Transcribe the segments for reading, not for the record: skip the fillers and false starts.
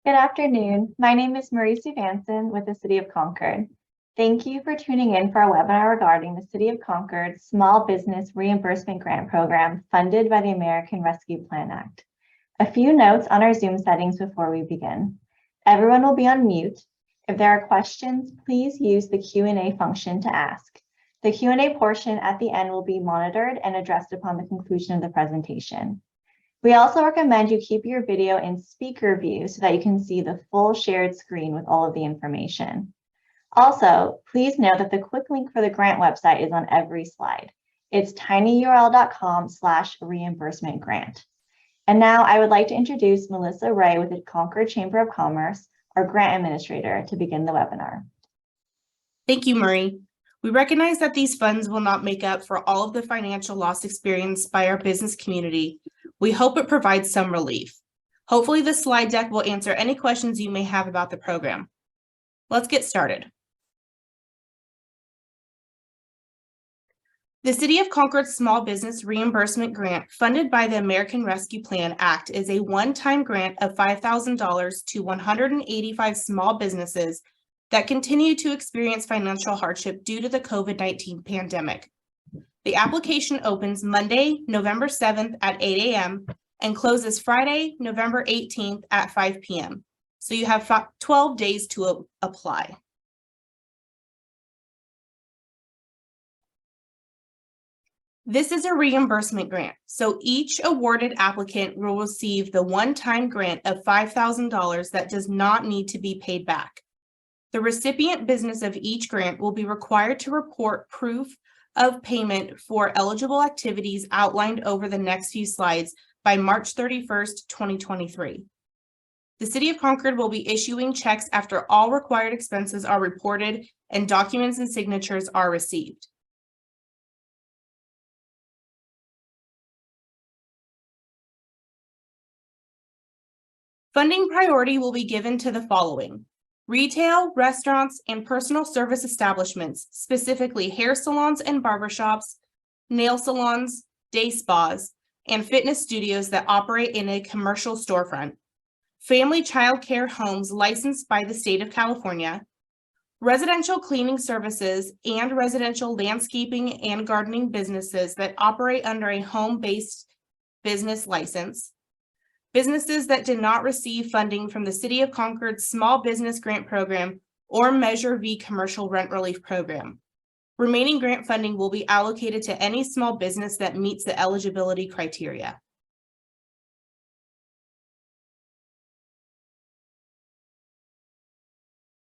Good afternoon. My name is Marie Suvanson with the City of Concord. Thank you for tuning in for our webinar regarding the City of Concord Small Business Reimbursement Grant Program funded by the American Rescue Plan Act. A few notes on our Zoom settings before we begin. Everyone will be on mute. If there are questions, please use the Q&A function to ask. The Q&A portion at the end will be monitored and addressed upon the conclusion of the presentation. We also recommend you keep your video in speaker view so that you can see the full shared screen with all of the information. Also, please note that the quick link for the grant website is on every slide. It's tinyurl.com/reimbursement-grant. And now I would like to introduce Melissa Ray with the Concord Chamber of Commerce, our grant administrator, to begin the webinar. Thank you, Marie. We recognize that these funds will not make up for all of the financial loss experienced by our business community. We hope it provides some relief. Hopefully, the slide deck will answer any questions you may have about the program. Let's get started. The City of Concord Small Business Reimbursement Grant funded by the American Rescue Plan Act is a one-time grant of $5,000 to 185 small businesses that continue to experience financial hardship due to the COVID-19 pandemic. The application opens Monday, November 7th at 8 a.m. and closes Friday, November 18th at 5 p.m. So you have 12 days to apply. This is a reimbursement grant, so each awarded applicant will receive the one-time grant of $5,000 that does not need to be paid back. The recipient business of each grant will be required to report proof of payment for eligible activities outlined over the next few slides by March 31st, 2023. The City of Concord will be issuing checks after all required expenses are reported and documents and signatures are received. Funding priority will be given to the following: retail, restaurants, and personal service establishments, specifically hair salons and barbershops, nail salons, day spas, and fitness studios that operate in a commercial storefront, family child care homes licensed by the state of California, residential cleaning services, and residential landscaping and gardening businesses that operate under a home-based business license, businesses that did not receive funding from the City of Concord's Small Business Grant Program or Measure V Commercial Rent Relief Program. Remaining grant funding will be allocated to any small business that meets the eligibility criteria.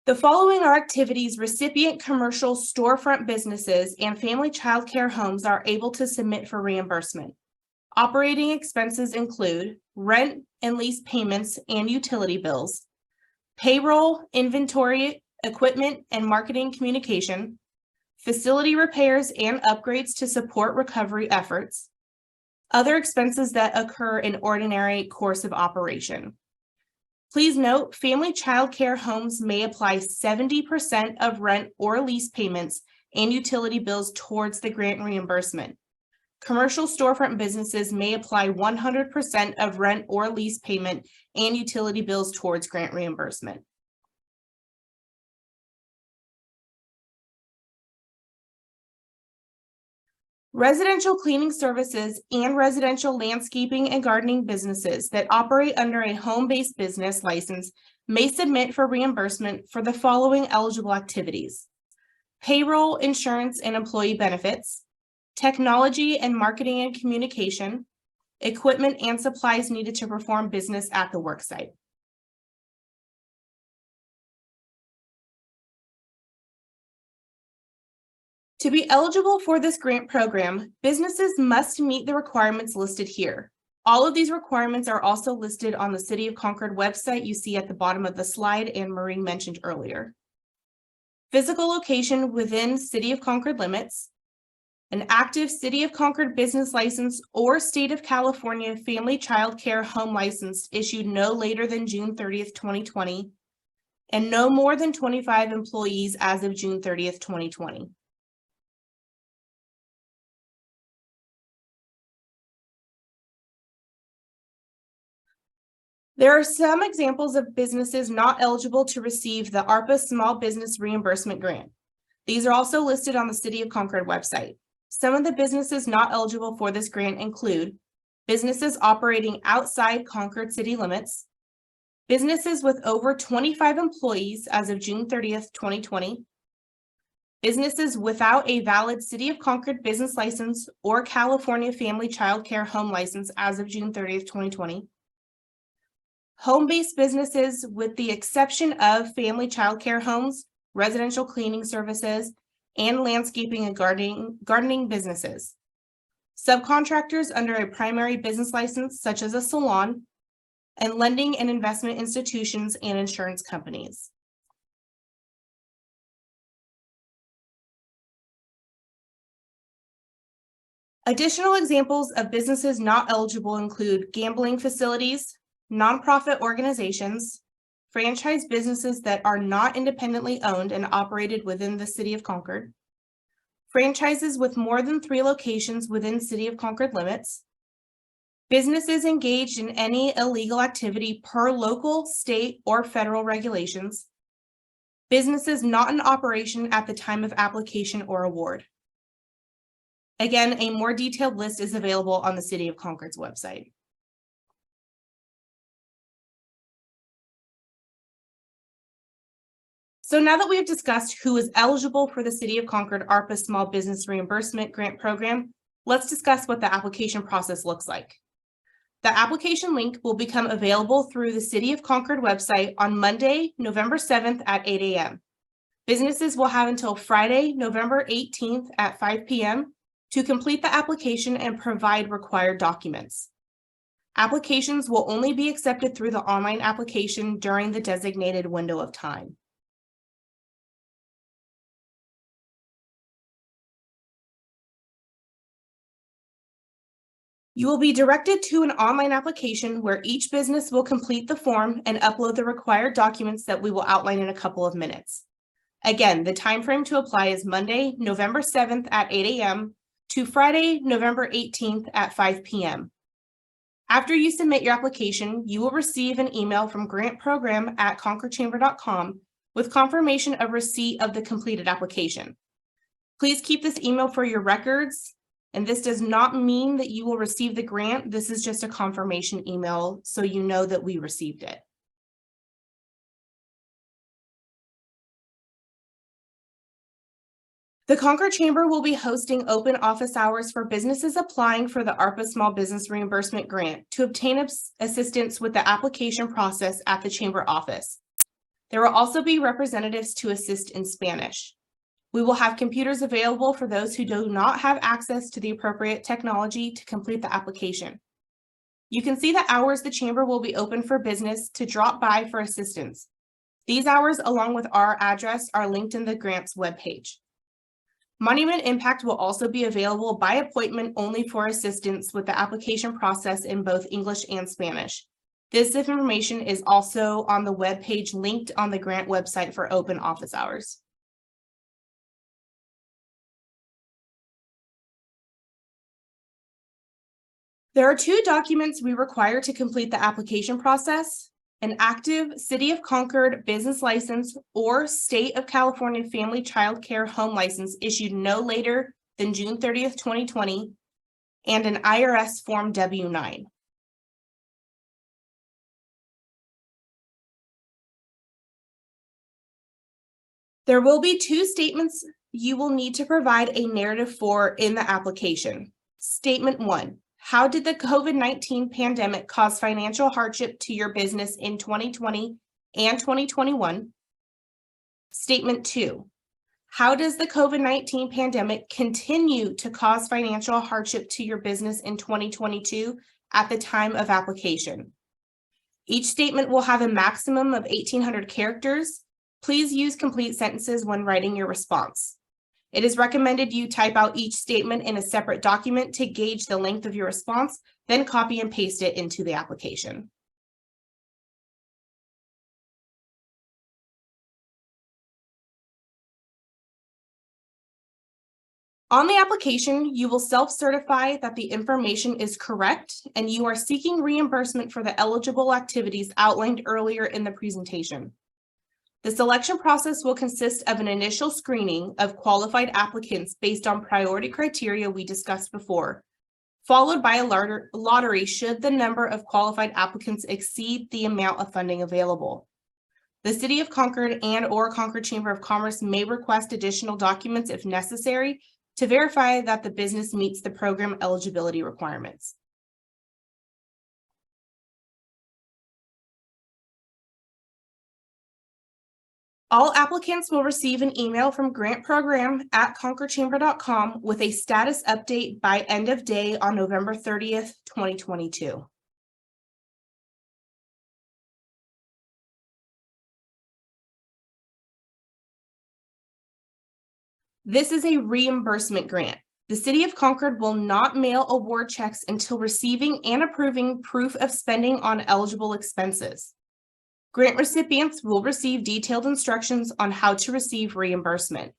The following are activities recipient commercial storefront businesses and family child care homes are able to submit for reimbursement. Operating expenses include rent and lease payments and utility bills, payroll, inventory, equipment, and marketing communication, facility repairs and upgrades to support recovery efforts, other expenses that occur in ordinary course of operation. Please note, family child care homes may apply 70% of rent or lease payments and utility bills towards the grant reimbursement. Commercial storefront businesses may apply 100% of rent or lease payment and utility bills towards grant reimbursement. Residential cleaning services and residential landscaping and gardening businesses that operate under a home-based business license may submit for reimbursement for the following eligible activities: payroll, insurance, and employee benefits, technology and marketing and communication, equipment and supplies needed to perform business at the worksite. To be eligible for this grant program, businesses must meet the requirements listed here. All of these requirements are also listed on the City of Concord website you see at the bottom of the slide and Marie mentioned earlier. Physical location within City of Concord limits, an active City of Concord business license or State of California family child care home license issued no later than June 30th, 2020, and no more than 25 employees as of June 30th, 2020. There are some examples of businesses not eligible to receive the ARPA Small Business Reimbursement Grant. These are also listed on the City of Concord website. Some of the businesses not eligible for this grant include businesses operating outside Concord city limits, businesses with over 25 employees as of June 30th, 2020, businesses without a valid City of Concord business license or California Family Child Care Home license as of June 30th, 2020, home-based businesses with the exception of family child care homes, residential cleaning services, and landscaping and gardening businesses, subcontractors under a primary business license such as a salon, and lending and investment institutions and insurance companies. Additional examples of businesses not eligible include gambling facilities, nonprofit organizations, franchise businesses that are not independently owned and operated within the City of Concord, franchises with more than 3 locations within City of Concord limits, businesses engaged in any illegal activity per local, state, or federal regulations, businesses not in operation at the time of application or award. Again, a more detailed list is available on the City of Concord's website. So now that we have discussed who is eligible for the City of Concord ARPA Small Business Reimbursement Grant Program, let's discuss what the application process looks like. The application link will become available through the City of Concord website on Monday, November 7th at 8 a.m. Businesses will have until Friday, November 18th at 5 p.m. to complete the application and provide required documents. Applications will only be accepted through the online application during the designated window of time. You will be directed to an online application where each business will complete the form and upload the required documents that we will outline in a couple of minutes. Again, the time frame to apply is Monday, November 7th at 8 a.m. to Friday, November 18th at 5 p.m. After you submit your application, you will receive an email from grantprogram@concordchamber.com with confirmation of receipt of the completed application. Please keep this email for your records. And this does not mean that you will receive the grant. This is just a confirmation email so you know that we received it. The Concord Chamber will be hosting open office hours for businesses applying for the ARPA Small Business Reimbursement Grant to obtain assistance with the application process at the Chamber office. There will also be representatives to assist in Spanish. We will have computers available for those who do not have access to the appropriate technology to complete the application. You can see the hours the Chamber will be open for business to drop by for assistance. These hours, along with our address, are linked in the grant's webpage. Monument Impact will also be available by appointment only for assistance with the application process in both English and Spanish. This information is also on the webpage linked on the grant website for open office hours. There are 2 documents we require to complete the application process: an active City of Concord business license or State of California Family Child Care Home license issued no later than June 30th, 2020, and an IRS Form W-9. There will be 2 statements you will need to provide a narrative for in the application. Statement 1. How did the COVID-19 pandemic cause financial hardship to your business in 2020 and 2021? Statement 2. How does the COVID-19 pandemic continue to cause financial hardship to your business in 2022 at the time of application? Each statement will have a maximum of 1,800 characters. Please use complete sentences when writing your response. It is recommended you type out each statement in a separate document to gauge the length of your response, then copy and paste it into the application. On the application, you will self-certify that the information is correct and you are seeking reimbursement for the eligible activities outlined earlier in the presentation. The selection process will consist of an initial screening of qualified applicants based on priority criteria we discussed before, followed by a lottery should the number of qualified applicants exceed the amount of funding available. The City of Concord and/or Concord Chamber of Commerce may request additional documents if necessary to verify that the business meets the program eligibility requirements. All applicants will receive an email from grantprogram@concordchamber.com with a status update by end of day on November 30th, 2022. This is a reimbursement grant. The City of Concord will not mail award checks until receiving and approving proof of spending on eligible expenses. Grant recipients will receive detailed instructions on how to receive reimbursement.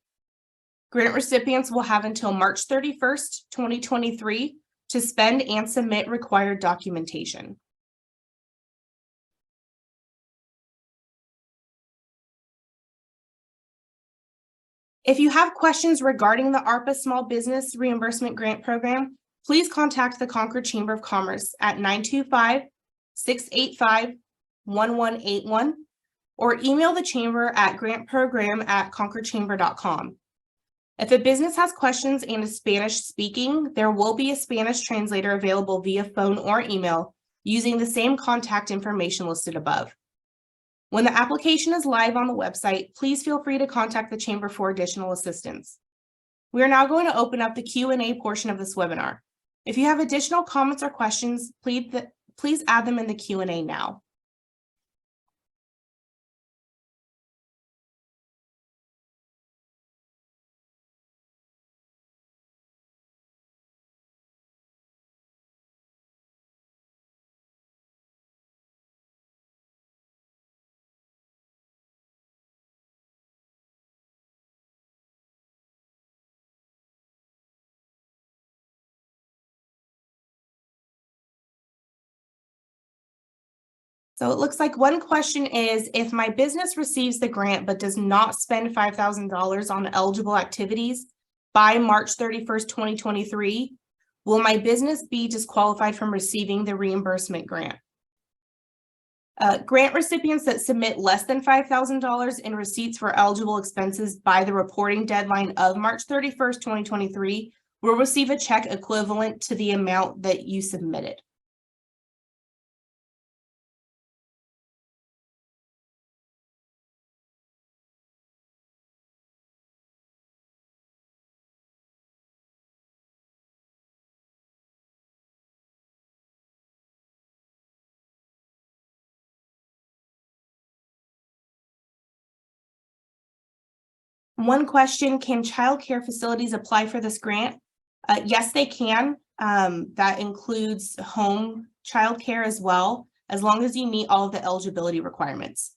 Grant recipients will have until March 31st, 2023 to spend and submit required documentation. If you have questions regarding the ARPA Small Business Reimbursement Grant Program, please contact the Concord Chamber of Commerce at 925-685-1181 or email the chamber at grantprogram@concordchamber.com. If a business has questions and is Spanish speaking, there will be a Spanish translator available via phone or email using the same contact information listed above. When the application is live on the website, please feel free to contact the chamber for additional assistance. We are now going to open up the Q&A portion of this webinar. If you have additional comments or questions, please add them in the Q&A now. So it looks like one question is, if my business receives the grant but does not spend $5,000 on eligible activities by March 31st, 2023, will my business be disqualified from receiving the reimbursement grant? Grant recipients that submit less than $5,000 in receipts for eligible expenses by the reporting deadline of March 31st, 2023 will receive a check equivalent to the amount that you submitted. One question, can childcare facilities apply for this grant? Yes, they can. That includes home childcare as well, as long as you meet all of the eligibility requirements.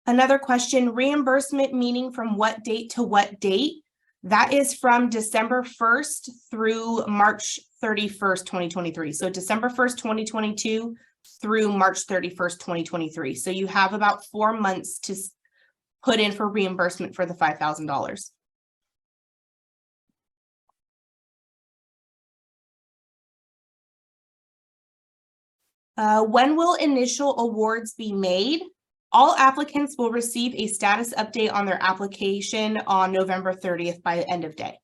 Another question, reimbursement meaning from what date to what date? That is from December 1st through March 31st, 2023. So December 1st, 2022 through March 31st, 2023. So you have about 4 months to put in for reimbursement for the $5,000. When will initial awards be made? All applicants will receive a status update on their application on November 30th by the end of day.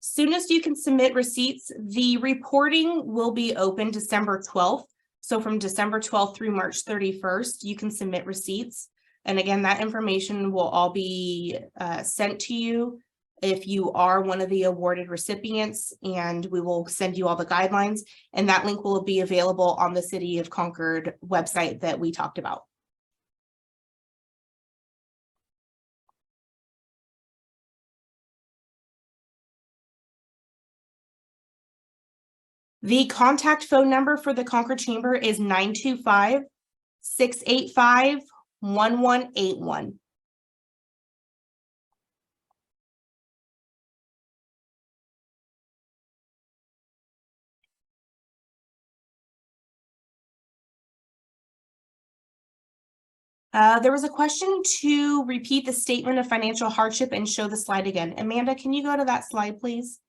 Soonest you can submit receipts, the reporting will be open December 12th. So from December 12th through March 31st, you can submit receipts. And again, that information will all be sent to you if you are one of the awarded recipients, and we will send you all the guidelines. And that link will be available on the City of Concord website that we talked about. The contact phone number for the Concord Chamber is 925-685-1181. There was a question to repeat the statement of financial hardship and show the slide again. Amanda, can you go to that slide, please?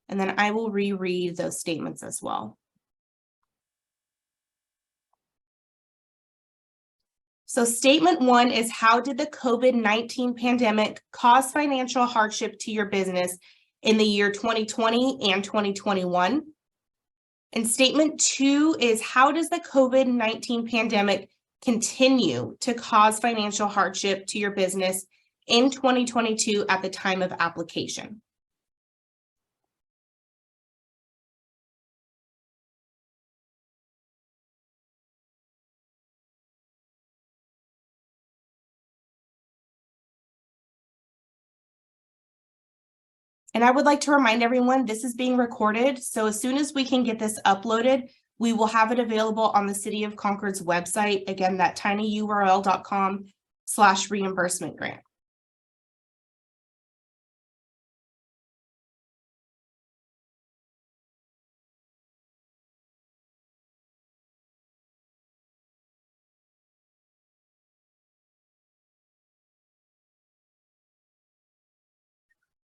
And then I will reread those statements as well. So statement 1 is, how did the COVID-19 pandemic cause financial hardship to your business in the year 2020 and 2021? And statement 2 is, how does the COVID-19 pandemic continue to cause financial hardship to your business in 2022 at the time of application? And I would like to remind everyone, this is being recorded. So as soon as we can get this uploaded, we will have it available on the City of Concord's website. Again, that tinyurl.com/reimbursement grant.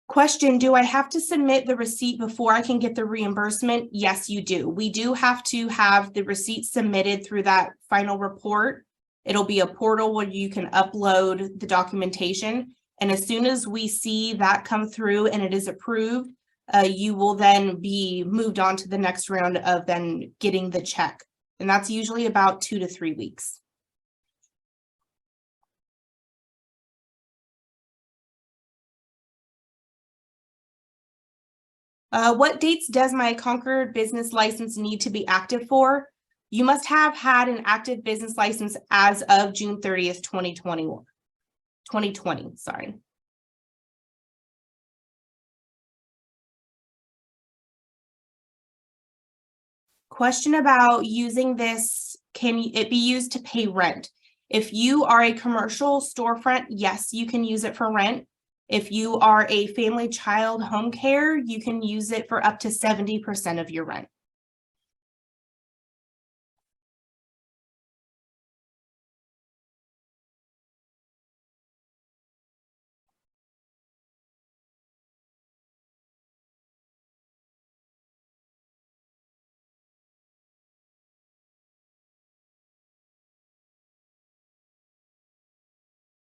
Question, do I have to submit the receipt before I can get the reimbursement? Yes, you do. We do have to have the receipt submitted through that final report. It'll be a portal where you can upload the documentation. And as soon as we see that come through and it is approved, you will then be moved on to the next round of then getting the check. And that's usually about 2 to 3 weeks. What dates does my Concord business license need to be active for? You must have had an active business license as of June 30th, 2020, sorry. Question about using this, can it be used to pay rent? If you are a commercial storefront, yes, you can use it for rent. If you are a family child home care, you can use it for up to 70% of your rent.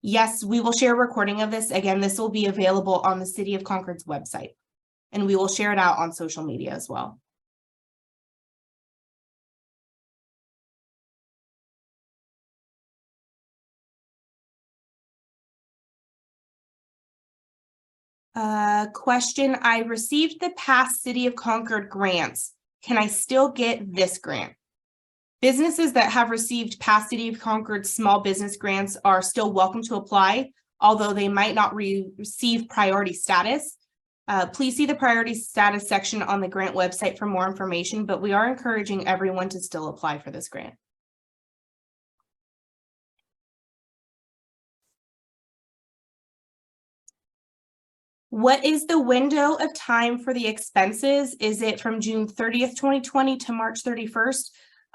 Yes, we will share a recording of this. Again, this will be available on the City of Concord's website, and we will share it out on social media as well. Question, I received the past City of Concord grants. Can I still get this grant? Businesses that have received past City of Concord small business grants are still welcome to apply, although they might not receive priority status. Please see the priority status section on the grant website for more information, but we are encouraging everyone to still apply for this grant. What is the window of time for the expenses? Is it from June 30th, 2020 to March 31st?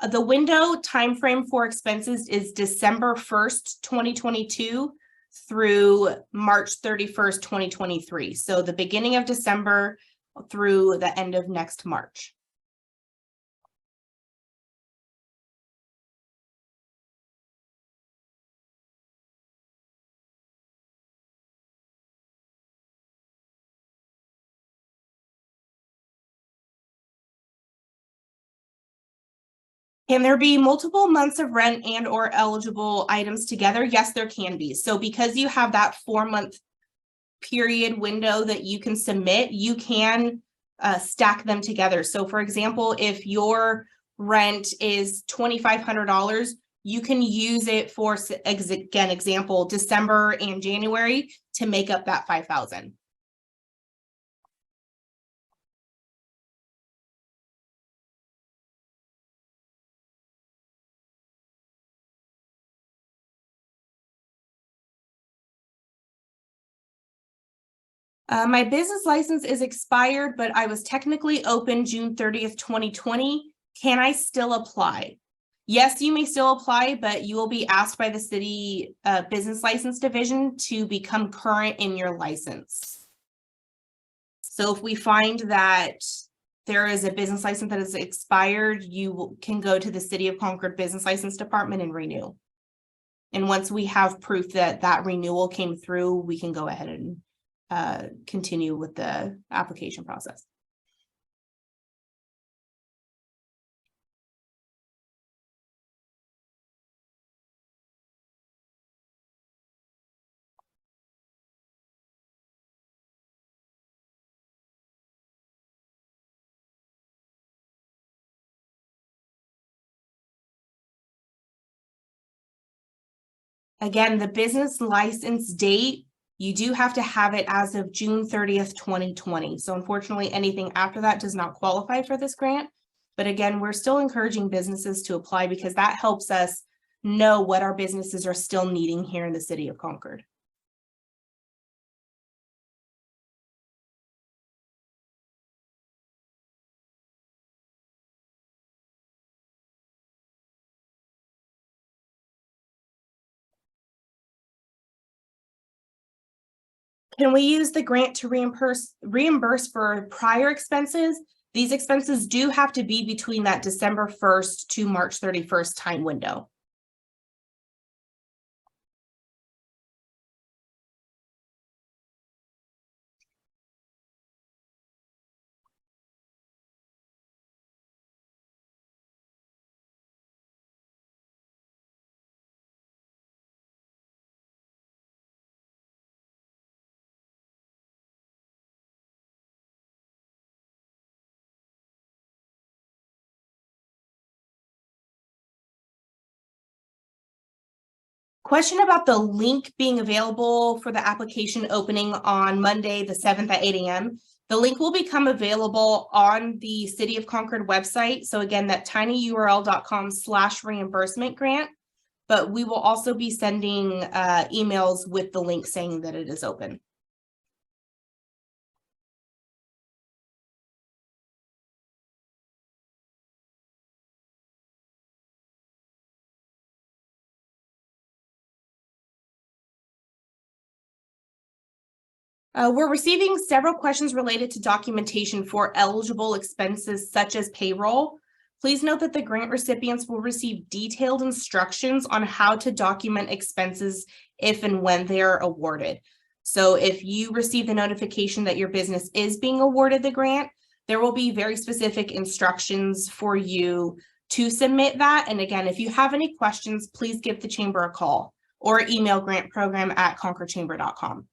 The window timeframe for expenses is December 1st, 2022 through March 31st, 2023. So the beginning of December through the end of next March. Can there be multiple months of rent and or eligible items together? Yes, there can be. So because you have that 4-month period window that you can submit, you can stack them together. So for example, if your rent is $2,500, you can use it for, again, example, December and January to make up that $5,000. My business license is expired, but I was technically open June 30th, 2020. Can I still apply? Yes, you may still apply, but you will be asked by the city business license division to become current in your license. So if we find that there is a business license that is expired, you can go to the City of Concord Business License Department and renew. And once we have proof that that renewal came through, we can go ahead and continue with the application process. Again, the business license date, you do have to have it as of June 30th, 2020. So unfortunately, anything after that does not qualify for this grant. But again, we're still encouraging businesses to apply because that helps us know what our businesses are still needing here in the City of Concord. Can we use the grant to reimburse for prior expenses? These expenses do have to be between that December 1st to March 31st time window. Question about the link being available for the application opening on Monday, the 7th at 8 a.m. The link will become available on the City of Concord website. So again, that tinyurl.com/reimbursement grant, but we will also be sending emails with the link saying that it is open. We're receiving several questions related to documentation for eligible expenses such as payroll. Please note that the grant recipients will receive detailed instructions on how to document expenses if and when they are awarded. So if you receive the notification that your business is being awarded the grant, there will be very specific instructions for you to submit that. And again, if you have any questions, please give the chamber a call or email grantprogram@concordchamber.com.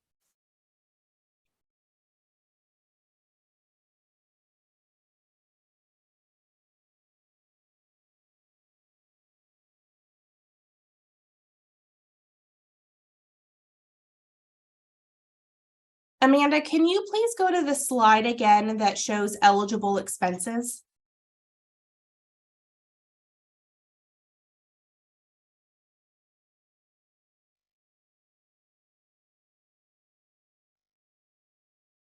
Amanda, can you please go to the slide again that shows eligible expenses?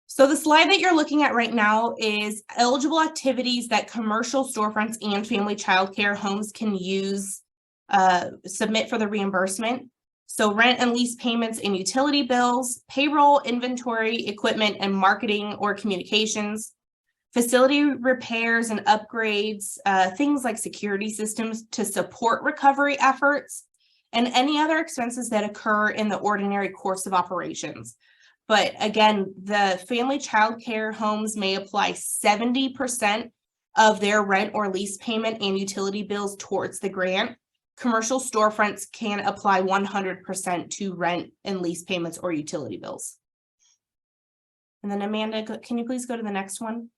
So the slide that you're looking at right now is eligible activities that commercial storefronts and family childcare homes can use, submit for the reimbursement. So rent and lease payments and utility bills, payroll, inventory, equipment, and marketing or communications, facility repairs and upgrades, things like security systems to support recovery efforts, and any other expenses that occur in the ordinary course of operations. But again, the family childcare homes may apply 70% of their rent or lease payment and utility bills towards the grant, commercial storefronts can apply 100% to rent and lease payments or utility bills. And then Amanda, can you please go to the next one?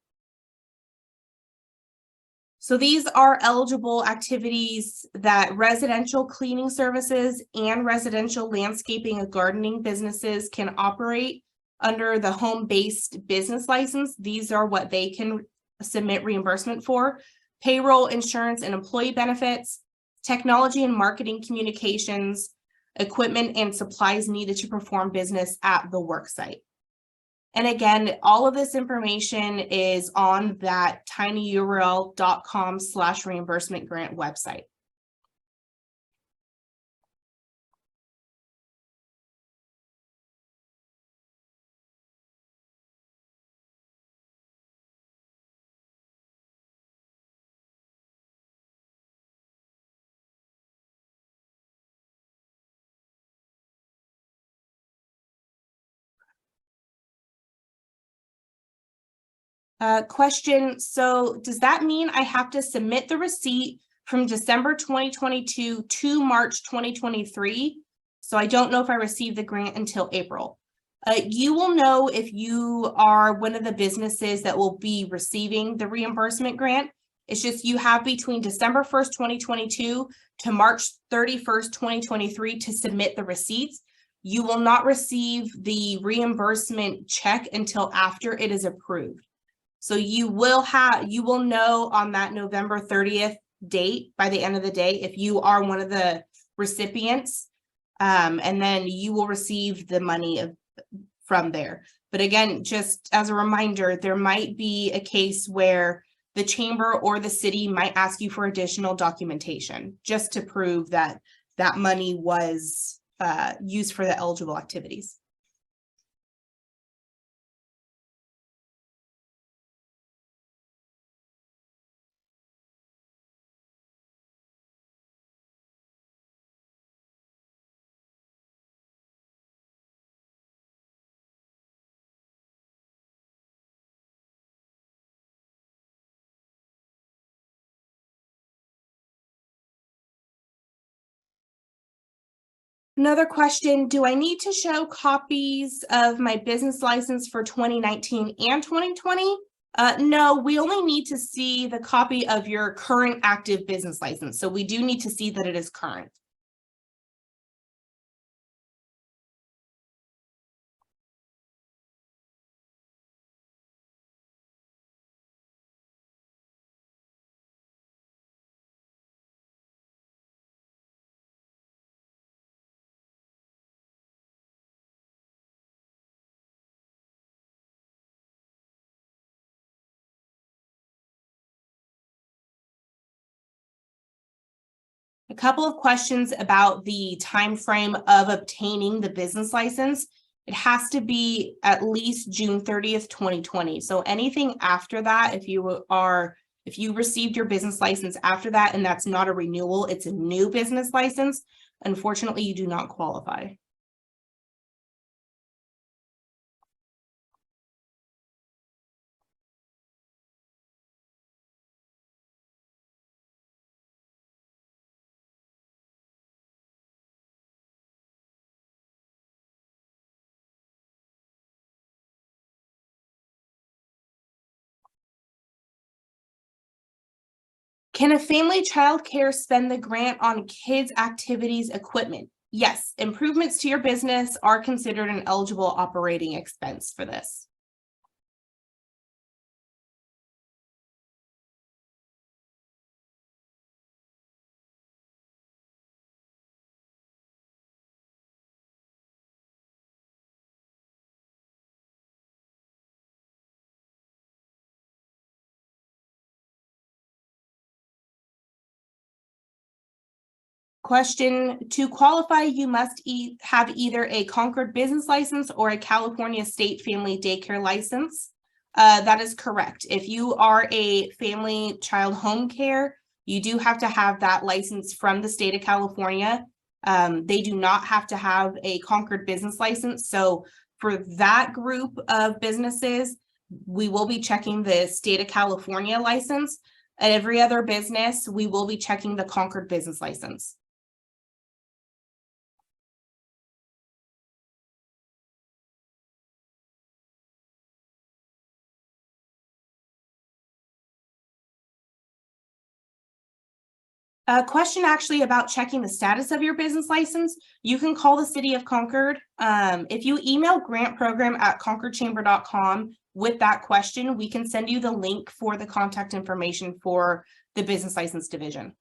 So these are eligible activities that residential cleaning services and residential landscaping and gardening businesses can operate under the home-based business license. These are what they can submit reimbursement for: payroll, insurance, and employee benefits, technology and marketing communications, equipment and supplies needed to perform business at the work site. And again, all of this information is on that tinyurl.com/reimbursement grant website. Question, so does that mean I have to submit the receipt from December 2022 to March 2023? So I don't know if I received the grant until April. You will know if you are one of the businesses that will be receiving the reimbursement grant. It's just you have between December 1st, 2022 to March 31st, 2023 to submit the receipts. You will not receive the reimbursement check until after it is approved. So you will know on that November 30th date by the end of the day if you are one of the recipients, and then you will receive the money from there. But again, just as a reminder, there might be a case where the chamber or the city might ask you for additional documentation just to prove that that money was used for the eligible activities. Another question, do I need to show copies of my business license for 2019 and 2020? No, we only need to see the copy of your current active business license. So we do need to see that it is current. A couple of questions about the time frame of obtaining the business license. It has to be at least June 30th, 2020. So anything after that, if you received your business license after that and that's not a renewal, it's a new business license, unfortunately, you do not qualify. Can a family childcare spend the grant on kids' activities equipment? Yes, improvements to your business are considered an eligible operating expense for this. Question, to qualify, you must have either a Concord business license or a California state family daycare license. That is correct. If you are a family child home care, you do have to have that license from the state of California. They do not have to have a Concord business license. So for that group of businesses, we will be checking the state of California license. At every other business, we will be checking the Concord business license. A question actually about checking the status of your business license. You can call the city of Concord. If you email grantprogram@concordchamber.com with that question, we can send you the link for the contact information for the business license division.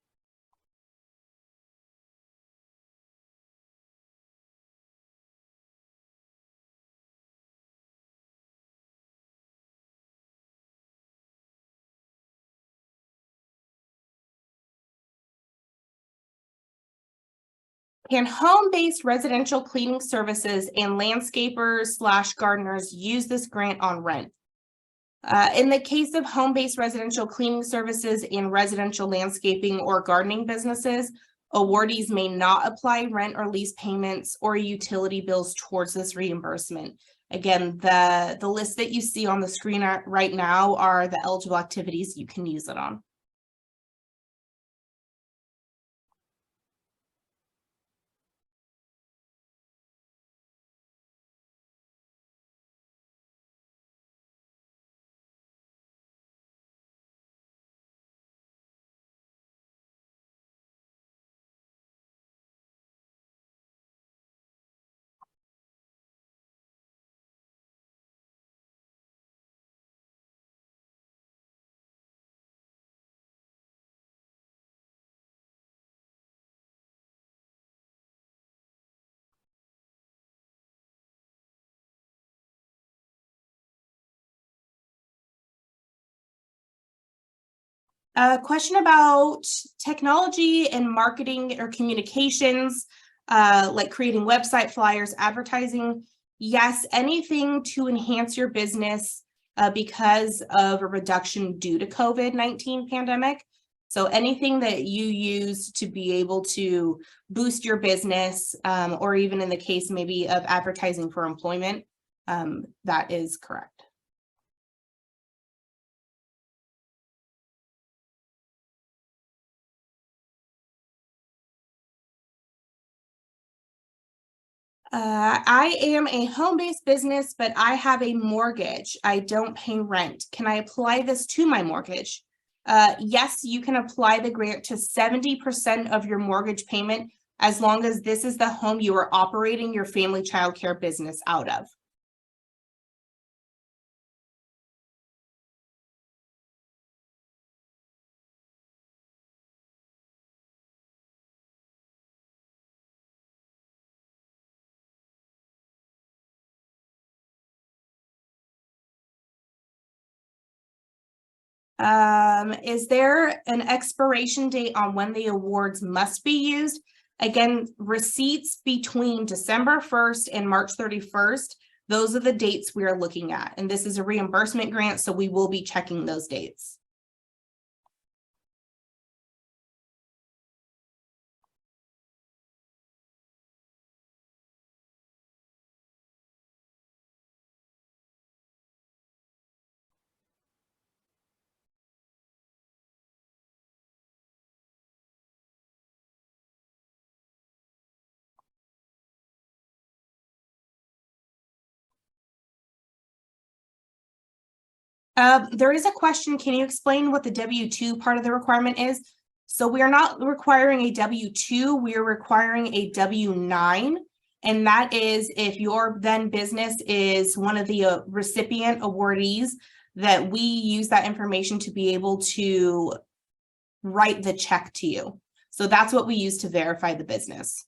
Can home-based residential cleaning services and landscapers/gardeners use this grant on rent? In the case of home-based residential cleaning services and residential landscaping or gardening businesses, awardees may not apply rent or lease payments or utility bills towards this reimbursement. Again, the list that you see on the screen right now are the eligible activities you can use it on. A question about technology and marketing or communications, like creating website flyers, advertising. Yes, anything to enhance your business because of a reduction due to COVID-19 pandemic. So anything that you use to be able to boost your business, or even in the case maybe of advertising for employment, that is correct. I am a home-based business, but I have a mortgage. I don't pay rent. Can I apply this to my mortgage? Yes, you can apply the grant to 70% of your mortgage payment as long as this is the home you are operating your family childcare business out of. Is there an expiration date on when the awards must be used? Again, receipts between December 1st and March 31st, those are the dates we are looking at. And this is a reimbursement grant, so we will be checking those dates. There is a question, can you explain what the W-2 part of the requirement is? So we are not requiring a W-2, we are requiring a W-9. And that is if your then business is one of the recipient awardees, that we use that information to be able to write the check to you. So that's what we use to verify the business.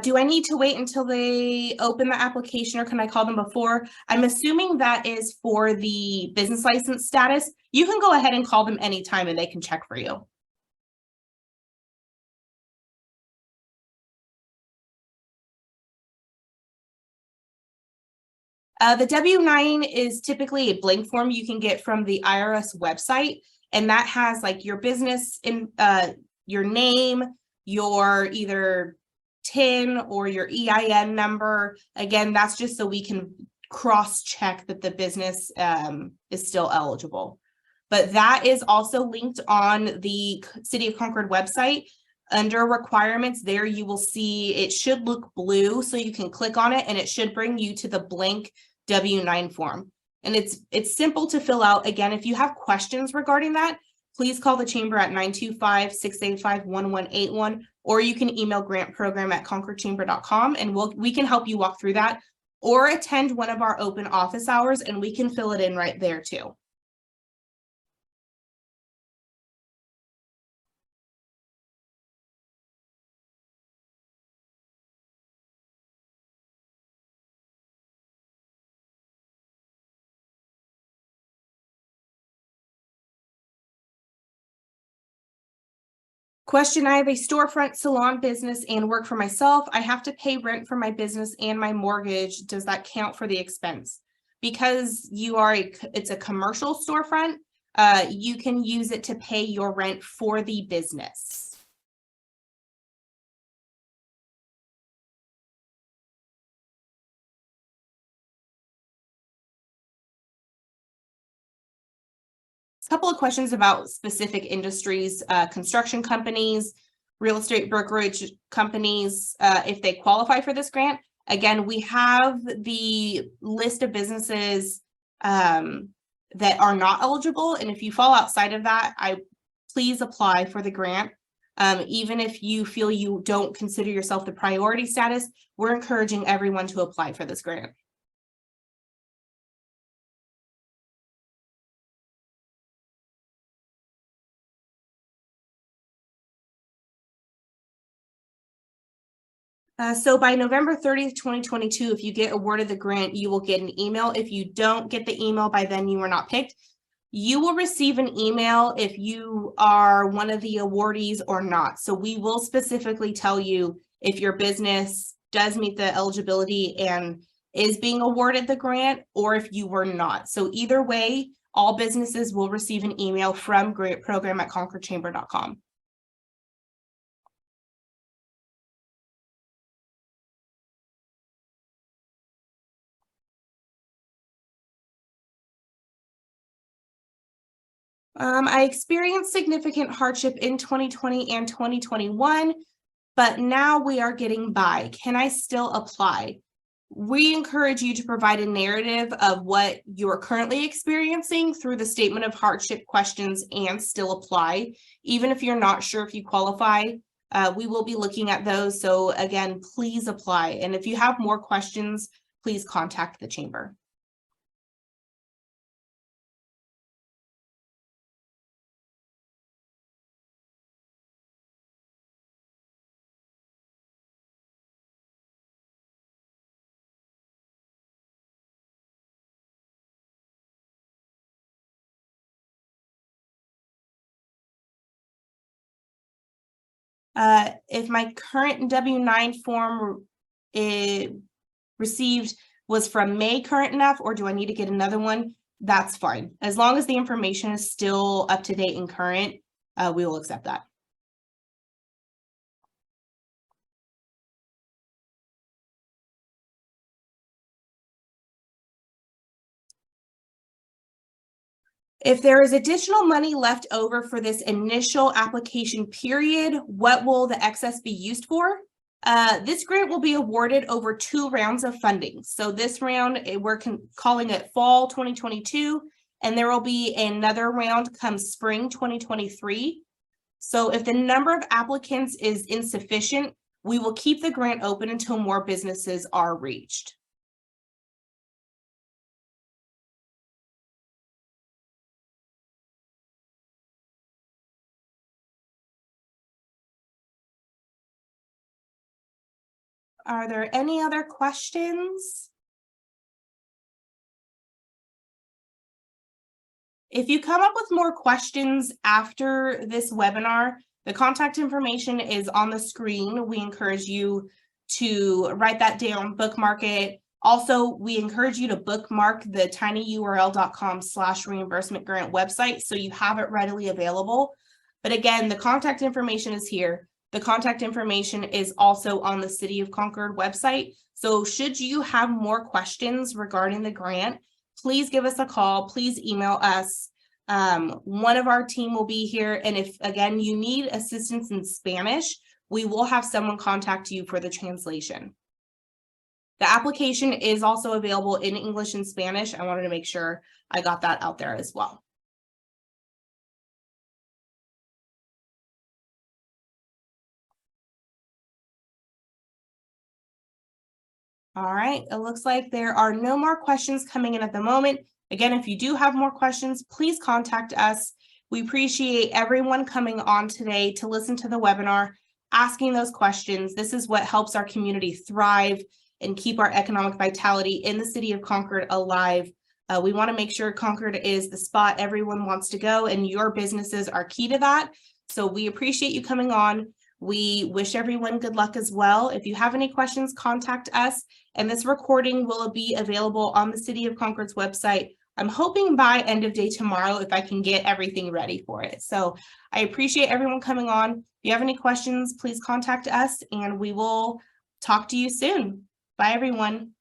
Do I need to wait until they open the application or can I call them before? I'm assuming that is for the business license status. You can go ahead and call them anytime and they can check for you. The W-9 is typically a blank form you can get from the IRS website. And that has like your business in your name, your either TIN or your EIN number. Again, that's just so we can cross-check that the business is still eligible. But that is also linked on the City of Concord website. Under requirements there, you will see it should look blue, so you can click on it and it should bring you to the blank W-9 form. And it's simple to fill out. Again, if you have questions regarding that, please call the chamber at 925-685-1181, or you can email grantprogram@concordchamber.com and we can help you walk through that, or attend one of our open office hours and we can fill it in right there too. Question, I have a storefront salon business and work for myself. I have to pay rent for my business and my mortgage. Does that count for the expense? Because it's a commercial storefront, you can use it to pay your rent for the business. A couple of questions about specific industries, construction companies, real estate brokerage companies, if they qualify for this grant. Again, we have the list of businesses that are not eligible. And if you fall outside of that, please apply for the grant. Even if you feel you don't consider yourself the priority status, we're encouraging everyone to apply for this grant. So by November 30th, 2022, if you get awarded the grant, you will get an email. If you don't get the email by then, you were not picked. You will receive an email if you are one of the awardees or not. So we will specifically tell you if your business does meet the eligibility and is being awarded the grant, or if you were not. So either way, all businesses will receive an email from grantprogram@concordchamber.com. I experienced significant hardship in 2020 and 2021, but now we are getting by. Can I still apply? We encourage you to provide a narrative of what you're currently experiencing through the statement of hardship questions and still apply. Even if you're not sure if you qualify, we will be looking at those. So again, please apply. And if you have more questions, please contact the chamber. If my current W-9 form received was from May current enough, or do I need to get another one? That's fine. As long as the information is still up to date and current, we will accept that. If there is additional money left over for this initial application period, what will the excess be used for? This grant will be awarded over 2 rounds of funding. So this round, we're calling it fall 2022, and there will be another round come spring 2023. So if the number of applicants is insufficient, we will keep the grant open until more businesses are reached. Are there any other questions? If you come up with more questions after this webinar, the contact information is on the screen. We encourage you to write that down, bookmark it. Also, we encourage you to bookmark the tinyurl.com/reimbursement grant website so you have it readily available. But again, the contact information is here. The contact information is also on the City of Concord website. So should you have more questions regarding the grant, please give us a call. Please email us. One of our team will be here. And if, again, you need assistance in Spanish, we will have someone contact you for the translation. The application is also available in English and Spanish. I wanted to make sure I got that out there as well. All right, it looks like there are no more questions coming in at the moment. Again, if you do have more questions, please contact us. We appreciate everyone coming on today to listen to the webinar, asking those questions. This is what helps our community thrive and keep our economic vitality in the City of Concord alive. We want to make sure Concord is the spot everyone wants to go, and your businesses are key to that. So we appreciate you coming on. We wish everyone good luck as well. If you have any questions, contact us, and this recording will be available on the City of Concord's website. I'm hoping by end of day tomorrow if I can get everything ready for it. So I appreciate everyone coming on. If you have any questions, please contact us, and we will talk to you soon. Bye, everyone.